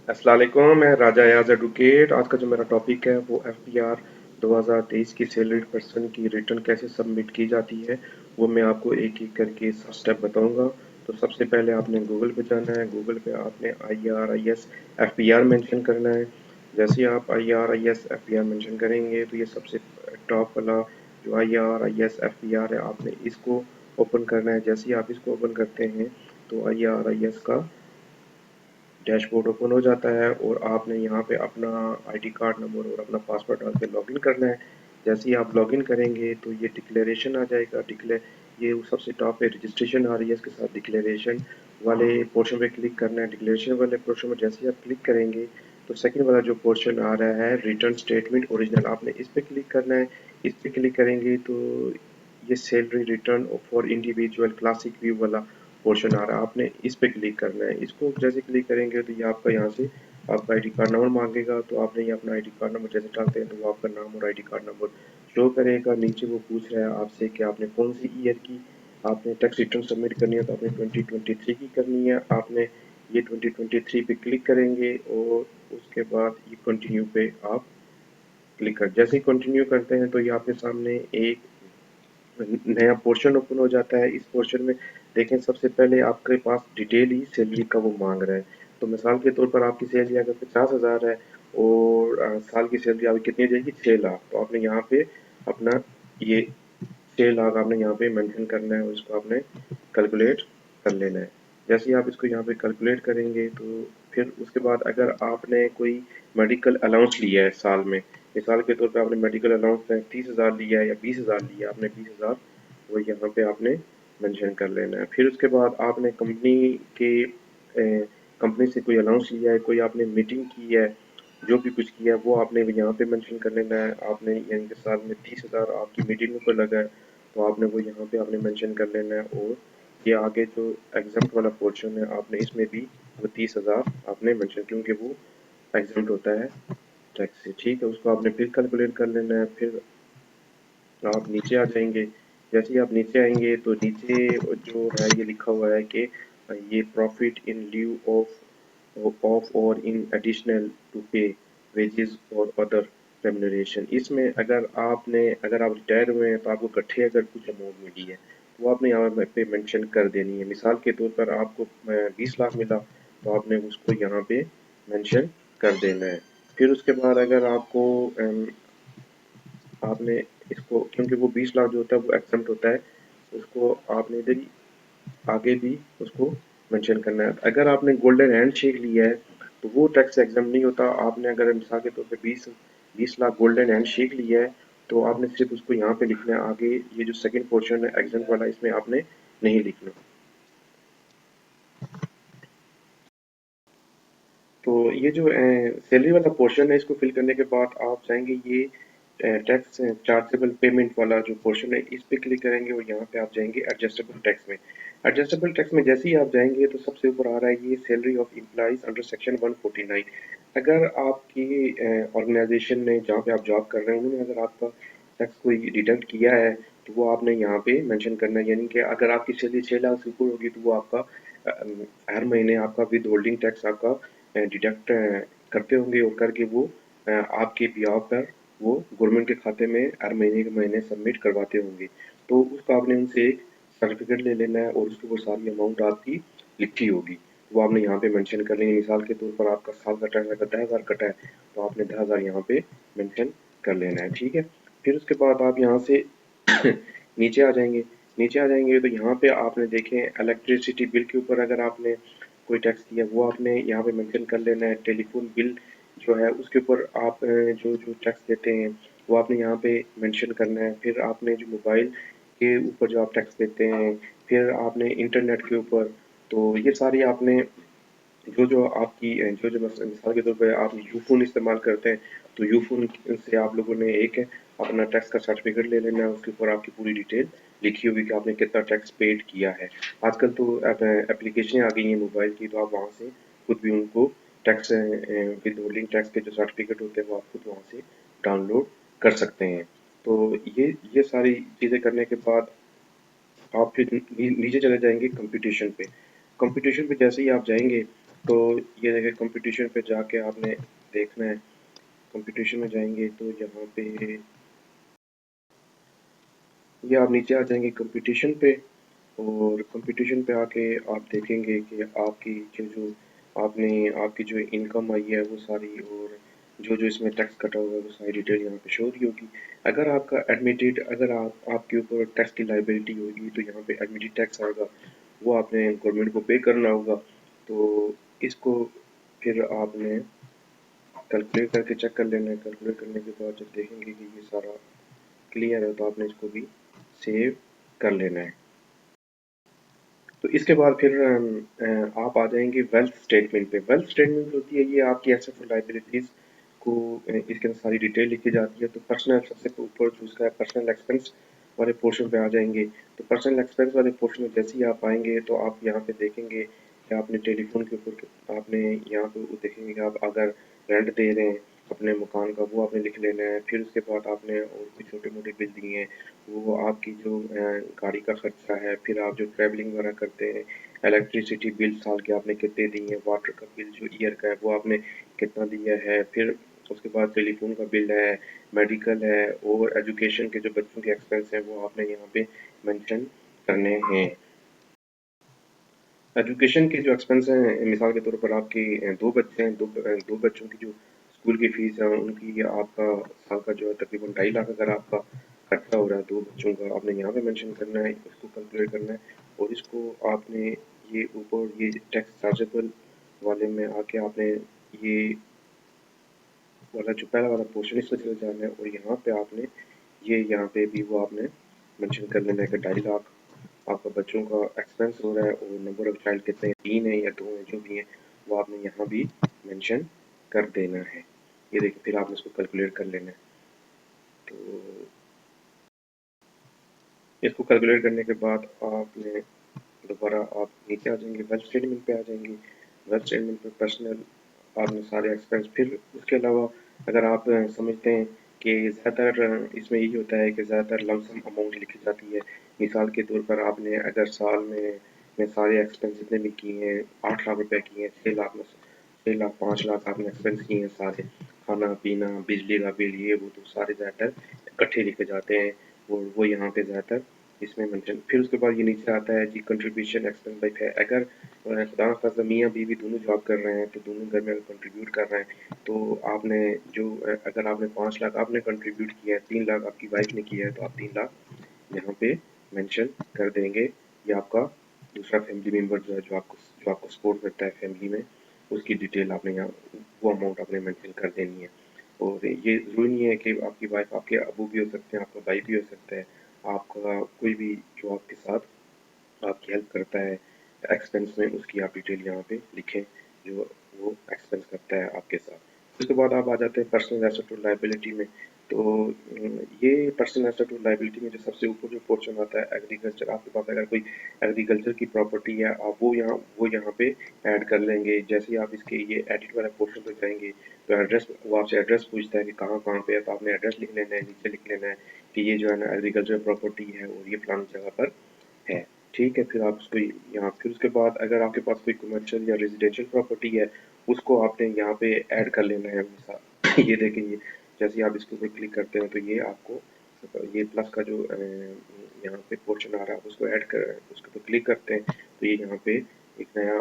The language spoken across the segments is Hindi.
अस्सलाम वालेकुम, मैं राजा याज एडवोकेट। आज का जो मेरा टॉपिक है वो एफबीआर 2023 की सैलरीड पर्सन की रिटर्न कैसे सबमिट की जाती है, वो मैं आपको एक एक करके स्टेप बताऊंगा। तो सबसे पहले आपने गूगल पे जाना है। गूगल पे आपने IRIS एफबीआर मेंशन करना है। जैसे ही आप IRIS एफबीआर मेंशन करेंगे तो ये सबसे टॉप वाला जो IRIS एफबीआर है, आपने इसको ओपन करना है। जैसे ही आप इसको ओपन करते हैं तो IRIS का डैशबोर्ड ओपन हो जाता है और आपने यहाँ पे अपना आईडी कार्ड नंबर और अपना पासवर्ड डाल के लॉगिन करना है। जैसे ही आप लॉगिन करेंगे तो ये डिक्लेरेशन आ जाएगा। ये सबसे टॉप पे रजिस्ट्रेशन आ रही है, इसके साथ डिक्लेरेशन वाले पोर्शन पे क्लिक करना है। डिक्लेरेशन वाले पोर्शन में जैसे ही आप क्लिक करेंगे तो सेकंड वाला जो पोर्शन आ रहा है रिटर्न स्टेटमेंट ओरिजिनल, आपने इस पे क्लिक करना है। इस पे क्लिक करेंगे तो ये salary return for individual classic view वाला पोर्शन आ रहा है, आपने इस पे क्लिक करना है। इसको जैसे क्लिक करेंगे तो ये आपका यहाँ से आपका आईडी कार्ड नंबर मांगेगा, तो आपने ये अपना आईडी कार्ड नंबर जैसे डालते हैं तो वो आपका नाम और आईडी कार्ड नंबर शो करेगा। नीचे वो पूछ रहा है आपसे कि आपने कौन सी ईयर की आपने टैक्स रिटर्न सबमिट करनी है, तो आपने 2023 की करनी है। आपने ये 2023 पे क्लिक करेंगे और उसके बाद ये कंटिन्यू पे आप क्लिक कर जैसे ही कंटिन्यू करते हैं तो ये आपके सामने एक नया पोर्शन ओपन हो जाता है। इस पोर्शन में देखें, सबसे पहले आपके पास डिटेल ही सैलरी का वो मांग रहा है। तो मिसाल के तौर पर आपकी सैलरी अगर 50,000 है और साल की सैलरी आपकी कितनी जाएगी, 6 लाख, तो आपने यहाँ पे अपना ये 6 लाख आपने यहाँ पे मेंशन करना है और इसको आपने कैलकुलेट कर लेना है। जैसे ही आप इसको यहाँ पे कैलकुलेट करेंगे तो फिर उसके बाद अगर आपने कोई मेडिकल अलाउंस लिया है साल में, मिसाल के तौर पे आपने मेडिकल अलाउंस में 30,000 लिया है या 20,000 लिया है, आपने 20,000 वो यहाँ पे आपने मेंशन कर लेना है। फिर उसके बाद आपने कंपनी से कोई अलाउंस लिया है, कोई आपने मीटिंग की है, जो भी कुछ किया है वो आपने यहाँ पे मेंशन कर लेना है। आपने यानी कि साल में 30,000 आपकी मीटिंगों पर लगा है, तो आपने वो यहाँ पे आपने मेंशन कर लेना है। और ये आगे जो एग्जाम्प्ट वाला पोर्शन है, आपने इसमें भी वो 30,000 आपने मेंशन, क्योंकि वो एग्जाम्प्ट होता है टैक्स से। ठीक है, उसको आपने फिर कैलकुलेट कर लेना है। फिर आप नीचे आ जाएंगे। जैसे ही आप नीचे आएंगे तो नीचे जो है ये लिखा हुआ है कि ये प्रॉफिट इन ल्यू ऑफ और इन एडिशनल टू पे वेजेस और अदर रेम्युनरेशन। इसमें अगर आप रिटायर हुए हैं तो आपको इकट्ठे अगर कुछ अमाउंट मिली है तो आपने यहाँ पे मेंशन कर देनी है। मिसाल के तौर पर आपको 20 लाख मिला तो आपने उसको यहाँ पे मेंशन कर देना है। फिर उसके बाद अगर आपको आपने इसको, क्योंकि वो 20 लाख जो होता है वो एग्जम्प्ट होता है, उसको आपने इधर ही आगे भी उसको मेंशन करना है। अगर आपने गोल्डन हैंड शेक लिया है तो वो टैक्स एग्जाम्प्ट नहीं होता। आपने अगर मिसाल के तौर पे 20 लाख गोल्डन हैंड शेक लिया है तो आपने सिर्फ उसको यहाँ पे लिखना है। आगे ये जो सेकंड पोर्शन है एग्जाम्प्ट वाला, इसमें आपने नहीं लिखना। तो ये जो सैलरी वाला पोर्शन है, इसको फिल करने के बाद आप चाहेंगे ये टैक्स चार्जेबल पेमेंट वाला जो पोर्शन है, इस पे क्लिक करेंगे और यहाँ पे आप जाएंगे एडजस्टेबल टैक्स में। एडजस्टेबल टैक्स में जैसे ही आप जाएंगे तो सबसे ऊपर आ रहा है ये salary of employees under section 149। अगर आपकी ऑर्गेनाइजेशन ने जहाँ पे आप जॉब कर रहे हैं उन्होंने अगर आपका टैक्स कोई डिडक्ट किया है तो वो आपने यहाँ पे मेंशन करना है। यानी कि अगर आपकी सैलरी 6 लाख से ऊपर होगी तो वो आपका हर महीने आपका विद होल्डिंग टैक्स आपका डिडक्ट करते होंगे और करके वो आपके बिहाफ पर वो गवर्नमेंट के खाते में हर महीने के महीने सबमिट करवाते होंगे। तो उसका आपने उनसे एक सर्टिफिकेट ले लेना है और उसके ऊपर सारी अमाउंट आपकी लिखी होगी, वो आपने यहाँ पे मेंशन कर लेंगे। मिसाल के तौर पर आपका साल का टैक्स अगर 10,000 कटा है तो आपने 10,000 यहाँ पे मेंशन कर लेना है। ठीक है, फिर उसके बाद आप यहाँ से नीचे आ जाएंगे। नीचे आ जाएंगे तो यहाँ पे आपने देखें इलेक्ट्रिसिटी बिल के ऊपर अगर आपने कोई टैक्स दिया वो आपने यहाँ पे मेंशन कर लेना है। टेलीफोन बिल जो है उसके ऊपर आप जो जो टैक्स देते हैं वो आपने यहाँ पे मेंशन करना है। फिर आपने जो मोबाइल के ऊपर जो आप टैक्स देते हैं, फिर आपने इंटरनेट के ऊपर, तो ये सारी आपने जो जो आपकी जो जो मिसाल के तौर पे आप यूफोन इस्तेमाल करते हैं तो यूफोन से आप लोगों ने एक अपना टैक्स का सर्टिफिकेट ले लेना है। उसके ऊपर आपकी पूरी डिटेल लिखी होगी कि आपने कितना टैक्स पेड किया है। आजकल तो एप्लीकेशन आ गई हैं मोबाइल की, तो आप वहाँ से खुद भी उनको टैक्स विद होल्डिंग टैक्स के जो सर्टिफिकेट होते हैं वो आप खुद वहाँ से डाउनलोड कर सकते हैं। तो ये सारी चीज़ें करने के बाद आप फिर नीचे चले जाएंगे कंप्यूटेशन पे। कंप्यूटेशन पे जैसे ही आप जाएंगे तो ये देखिए कंपटीशन पे जाके आपने देखना है। कंपटीशन में जाएंगे तो यहाँ पे ये आप नीचे आ जाएंगे कंपटीशन पे, और कंपटीशन पे आके आप देखेंगे कि आपकी जो आपने आपकी जो इनकम आई है वो सारी, और जो इसमें टैक्स कटा हुआ है वो सारी डिटेल यहाँ पे शो हो रही होगी। अगर आपका एडमिटेड अगर आपके ऊपर टैक्स की लाइबिलिटी होगी तो यहाँ पे एडमिटेड टैक्स आएगा, वो आपने गवर्नमेंट को पे करना होगा। तो इसको फिर आपने कैलकुलेट करके चेक कर लेना है। कैलकुलेट करने के बाद जब देखेंगे कि ये सारा क्लियर है तो आपने इसको भी सेव कर लेना है। तो इसके बाद फिर आप आ जाएंगे वेल्थ स्टेटमेंट पे। वेल्थ स्टेटमेंट होती है ये आपकी एसेट और लाइबिलिटीज को इसके अंदर सारी डिटेल लिखी जाती है। तो पर्सनल सबसे ऊपर जो उसका है पर्सनल एक्सपेंस वाले पोर्शन पे आ जाएंगे। तो पर्सनल एक्सपेंस वाले पोर्शन में जैसे ही आप आएंगे तो आप यहाँ पे देखेंगे कि आपने टेलीफोन के ऊपर आपने यहाँ पे वो देखेंगे कि आप अगर रेंट दे रहे हैं अपने मकान का वो आपने लिख लेना है। फिर उसके बाद आपने और भी छोटे मोटे बिल दिए हैं, वो आपकी जो गाड़ी का खर्चा है, फिर आप जो ट्रैवलिंग वगैरह करते हैं, इलेक्ट्रिसिटी बिल साल के आपने कितने दिए हैं, वाटर का बिल जो ईयर का है वो आपने कितना दिया है, फिर उसके बाद टेलीफोन का बिल है, मेडिकल है, और एजुकेशन के जो बच्चों के एक्सपेंस हैं वो आपने यहाँ पे मेंशन करने हैं। एजुकेशन के जो एक्सपेंस हैं, मिसाल के तौर पर आपके दो बच्चे हैं, दो बच्चों की जो स्कूल की फीस है उनकी आपका साल का जो है तकरीबन 2.5 लाख अगर आपका खर्चा हो रहा है दो बच्चों का, आपने यहाँ पे मेंशन करना है, उसको कैलकुलेट करना है। और इसको आपने ये ऊपर ये टैक्स चार्जेबल वाले में आके आपने ये वाला जो पहला वाला पोर्शन इसमें चले जाना है, और यहाँ पे आपने ये यहाँ पे भी वो आपने मेंशन कर लेना है कि 2.5 लाख आपका बच्चों का एक्सपेंस हो रहा है, और नंबर ऑफ चाइल्ड कितने हैं, 3 है या 2 हैं, जो भी हैं वो आपने यहाँ भी मेंशन कर देना है। ये देखिए फिर आपने इसको कैलकुलेट कर लेना है। तो इसको कैलकुलेट करने के बाद आपने दोबारा आप नीचे आ जाएंगे, वेल्थ स्टेटमेंट पे आ जाएंगे। वेल्थ स्टेटमेंट पे पर्सनल आपने सारे एक्सपेंस, फिर उसके अलावा अगर आप समझते हैं कि ज़्यादातर इसमें यही होता है कि ज़्यादातर लमसम अमाउंट लिखी जाती है। मिसाल के तौर पर आपने अगर साल में सारे एक्सपेंस जितने भी किए हैं 8 लाख रुपए किए हैं, 6 लाख में 6 लाख 5 लाख आपने एक्सपेंस किए हैं सारे, खाना पीना बिजली का बिल ये वो, तो सारे ज़्यादातर इकट्ठे लिखे जाते हैं, और वो यहाँ पे ज़्यादातर इसमें मेंशन। फिर उसके बाद ये नीचे आता है जी कंट्रीब्यूशन एक्सपेंस बाई है। अगर खुदा न खास्ता मियाँ बीवी दोनों जॉब कर रहे हैं तो दोनों घर में अगर कंट्रीब्यूट कर रहे हैं तो आपने जो अगर आपने 5 लाख आपने कंट्रीब्यूट किया है, 3 लाख आपकी वाइफ ने किया है, तो आप 3 लाख यहाँ पे मेंशन कर देंगे। ये आपका दूसरा फैमिली मेंबर जो है जो आपको सपोर्ट करता है फैमिली में, उसकी डिटेल आपने यहाँ वो अमाउंट आपने मेंशन कर देनी है। और ये ज़रूरी नहीं है कि आपकी वाइफ आपके अबू भी हो सकते हैं, आपका भाई भी हो सकता है, आपका कोई भी जो आपके साथ आपकी हेल्प करता है एक्सपेंस में, उसकी आप डिटेल यहाँ पे लिखें जो वो एक्सपेंस करता है आपके साथ। उसके बाद आप आ जाते हैं पर्सनल एसेट और लाइबिलिटी में। तो ये पर्सनल एसेट और लाइबिलिटी में जो सबसे ऊपर जो पोर्शन आता है एग्रीकल्चर, आपके पास अगर कोई एग्रीकल्चर की प्रॉपर्टी है आप वो यहाँ पे ऐड कर लेंगे। जैसे ही आप इसके ये एडिट वाला पोर्शन पे जाएंगे तो एड्रेस वो आपसे एड्रेस पूछता है कि कहाँ कहाँ पे है, तो आपने एड्रेस लिख लेना है, नीचे लिख लेना है कि ये जो है ना एग्रीकल्चर प्रॉपर्टी है और ये फलानी जगह पर है। ठीक है, फिर आप उसको यहाँ फिर उसके बाद अगर आपके पास कोई कमर्शियल या रेजिडेंशियल प्रॉपर्टी है उसको आपने यहाँ पे ऐड कर लेना है अपने साथ। ये देखें, ये जैसे ही आप इसके ऊपर क्लिक करते हैं तो ये आपको ये प्लस का जो यहाँ पे पोर्शन आ रहा है उसको ऐड कर उसके ऊपर क्लिक करते हैं तो ये यहाँ पे एक नया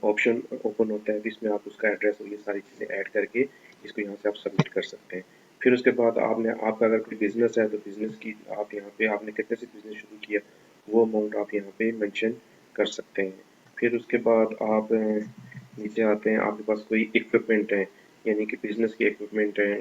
ऑप्शन ओपन होता है जिसमें आप उसका एड्रेस और ये सारी चीज़ें ऐड करके इसको यहाँ से आप सबमिट कर सकते हैं। फिर उसके बाद आपने आपका अगर कोई बिजनेस है तो बिजनेस की आप यहाँ पे आपने कितने से बिजनेस शुरू किया वो अमाउंट आप यहाँ पे मेंशन कर सकते हैं। फिर उसके बाद आप नीचे आते हैं, आपके पास कोई इक्विपमेंट है यानी कि बिजनेस के इक्विपमेंट है,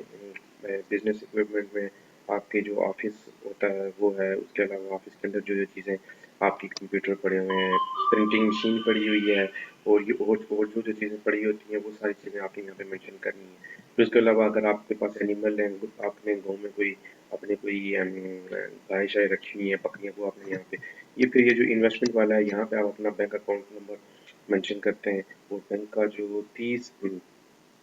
बिजनेस इक्विपमेंट में आपके जो ऑफिस होता है वो है, उसके अलावा ऑफिस के अंदर जो जो चीज़ें आपकी कंप्यूटर पड़े हुए हैं, प्रिंटिंग मशीन पड़ी हुई है, और ये और जो जो चीज़ें पड़ी होती हैं वो सारी चीज़ें आपने यहाँ पे मेंशन करनी है। फिर उसके अलावा अगर आपके पास एनिमल है, आपने गाँव में कोई अपने कोई गाय शाय रखी हुई है, बकरियाँ, वो आपने यहाँ पे ये फिर ये जो इन्वेस्टमेंट वाला है यहाँ पे आप अपना बैंक अकाउंट नंबर मेंशन करते हैं, और बैंक का जो 30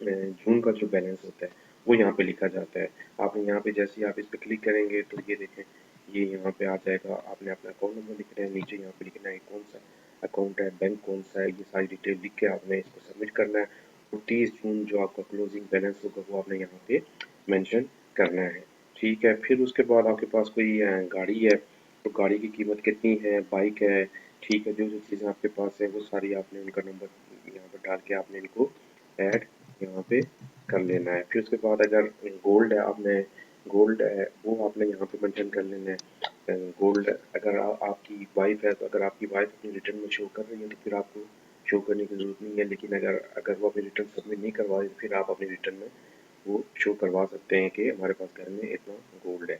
जून का जो बैलेंस होता है वो यहाँ पे लिखा जाता है। आपने यहाँ पे जैसे ही आप इस पे क्लिक करेंगे तो ये देखें ये यहाँ पे आ जाएगा, आपने अपना अकाउंट नंबर लिखना है, नीचे यहाँ पे लिखना है कौन सा अकाउंट है, बैंक कौन सा है, ये सारी डिटेल लिख के आपने इसको सबमिट करना है और 30 जून जो आपका क्लोजिंग बैलेंस होगा वो आपने यहाँ पे मेंशन करना है। ठीक है, फिर उसके बाद आपके पास कोई गाड़ी है तो गाड़ी की कीमत कितनी है, बाइक है, ठीक है, जो जो चीज़ें आपके पास है वो सारी आपने उनका नंबर यहाँ पर डाल के आपने इनको ऐड यहाँ पे कर लेना है। फिर उसके बाद अगर गोल्ड है, आपने गोल्ड है वो आपने यहाँ पे मेंशन कर लेना है। गोल्ड अगर आपकी वाइफ है तो अगर आपकी वाइफ अपनी रिटर्न में शो कर रही है तो फिर आपको शो करने की ज़रूरत नहीं है, लेकिन अगर अगर वो अपनी रिटर्न सबमिट नहीं करवा रही तो फिर आप अपनी रिटर्न में वो शो करवा सकते हैं कि हमारे पास घर में इतना गोल्ड है।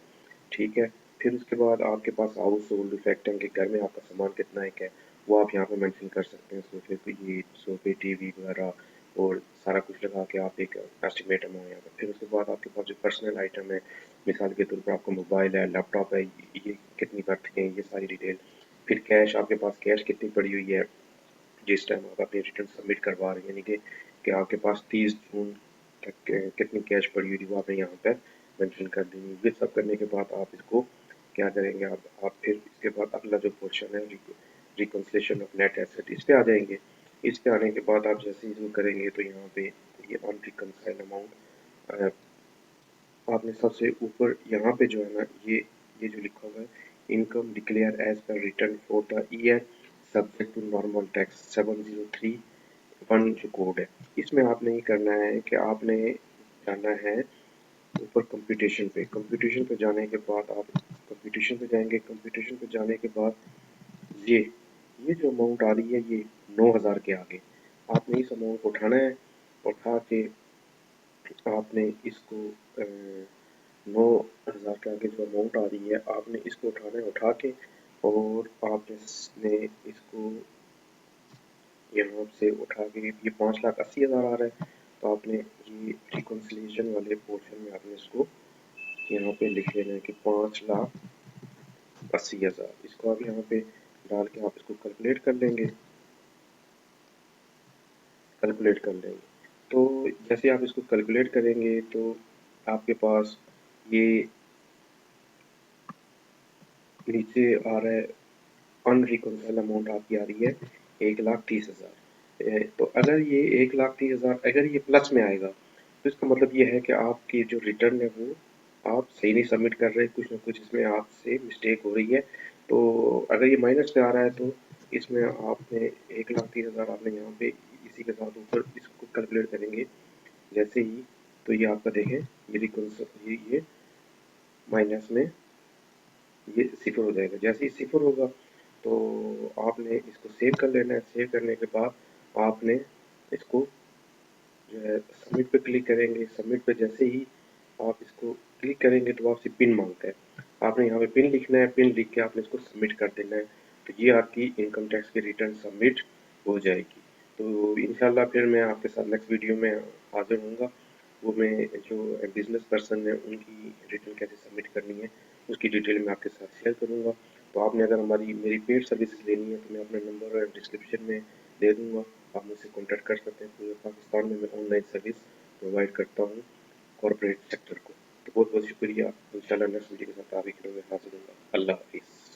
ठीक है, फिर उसके बाद आपके पास हाउस होल्ड इफेक्ट है कि घर में आपका सामान कितना है, क्या है, वो आप यहाँ पे मेंशन कर सकते हैं। सोफे पे, ये सोफे, टीवी वगैरह और सारा कुछ लगा के आप एक एस्टिमेट अमाउंट यहाँ पे। फिर उसके बाद आपके पास जो पर्सनल आइटम है, मिसाल के तौर पर आपका मोबाइल है, लैपटॉप है, ये कितनी वर्थ के हैं, ये सारी डिटेल। फिर कैश, आपके पास कैश कितनी पड़ी हुई है जिस टाइम आप अपनी रिटर्न सबमिट करवा रहे हैं, यानी कि आपके पास 30 जून तक कितनी कैश पड़ी हुई थी वो आपने यहाँ पर मेंशन कर देनी है। ये सब करने के बाद आप इसको क्या करेंगे, आप फिर इसके बाद अगला जो पोर्शन है रिकंसिलिएशन ऑफ नेट एसेट, इस पे आ जाएंगे। इस पे आने के बाद आप जैसे ही इसको करेंगे तो यहाँ पे ये अनरिकंसाइल्ड अमाउंट आपने सबसे ऊपर यहाँ पे जो है ना ये जो लिखा हुआ है, income declare as per return for the year subject to normal tax 703(1) जो कोड है, इसमें आपने ये करना है कि आपने जाना है ऊपर कंप्यूटेशन पे जाने के बाद आप कंप्यूटेशन पे जाएंगे। कंप्यूटेशन पे जाने के बाद ये ये जो अमाउंट आ रही है ये 9,000 के आगे आपने इस अमाउंट को उठाना है। उठा के आपने इसको 9,000 के आगे जो अमाउंट आ रही है आपने इसको उठाना है। उठा के और आपने इसको यहाँ से उठा के ये 5,80,000 आ रहा है तो आपने ये रिकंसिलिएशन वाले पोर्शन में आपने इसको यहाँ पे लिख लेना है कि 5,80,000। इसको आप यहाँ पे डाल के आप इसको कैलकुलेट कर लेंगे। तो जैसे आप इसको कैलकुलेट करेंगे तो आपके पास ये नीचे आ रहा है अनरिकंसाइल्ड अमाउंट आपकी आ रही है 1,30,000। तो अगर ये 1,30,000 अगर ये प्लस में आएगा तो इसका मतलब ये है कि आपकी जो रिटर्न है वो आप सही नहीं सबमिट कर रहे, कुछ ना कुछ इसमें आपसे मिस्टेक हो रही है। तो अगर ये माइनस में आ रहा है तो इसमें आपने 1,30,000 आपने यहाँ पे इसी के साथ ऊपर इसको कैलकुलेट करेंगे जैसे ही, तो ये आपका देखें ये माइनस में ये सिफर हो जाएगा। जैसे ही सिफर होगा तो आपने इसको सेव कर लेना है। सेव करने के बाद आपने इसको जो है सबमिट पे क्लिक करेंगे। सबमिट पे जैसे ही आप इसको क्लिक करेंगे तो आपसे पिन मांगता है, आपने यहाँ पे पिन लिखना है। पिन लिख के आपने इसको सबमिट कर देना है तो ये आपकी इनकम टैक्स की रिटर्न सबमिट हो जाएगी। तो इंशाल्लाह फिर मैं आपके साथ नेक्स्ट वीडियो में हाजिर होऊंगा। वो मैं जो बिजनेस पर्सन है उनकी रिटर्न कैसे सबमिट करनी है उसकी डिटेल मैं आपके साथ शेयर करूंगा। तो आपने अगर मेरी पेड सर्विसेज लेनी है तो मैं अपना नंबर डिस्क्रिप्शन में दे दूंगा, आप मुझसे कॉन्टैक्ट कर सकते हैं। पूरे पाकिस्तान में मैं ऑनलाइन सर्विस प्रोवाइड करता हूँ कॉर्पोरेट सेक्टर को। तो बहुत बहुत शुक्रिया। इंशाल्लाह नेक्स्ट वीडियो के साथ आगे के लिए हाजिर होगा। अल्लाह हाफिज़।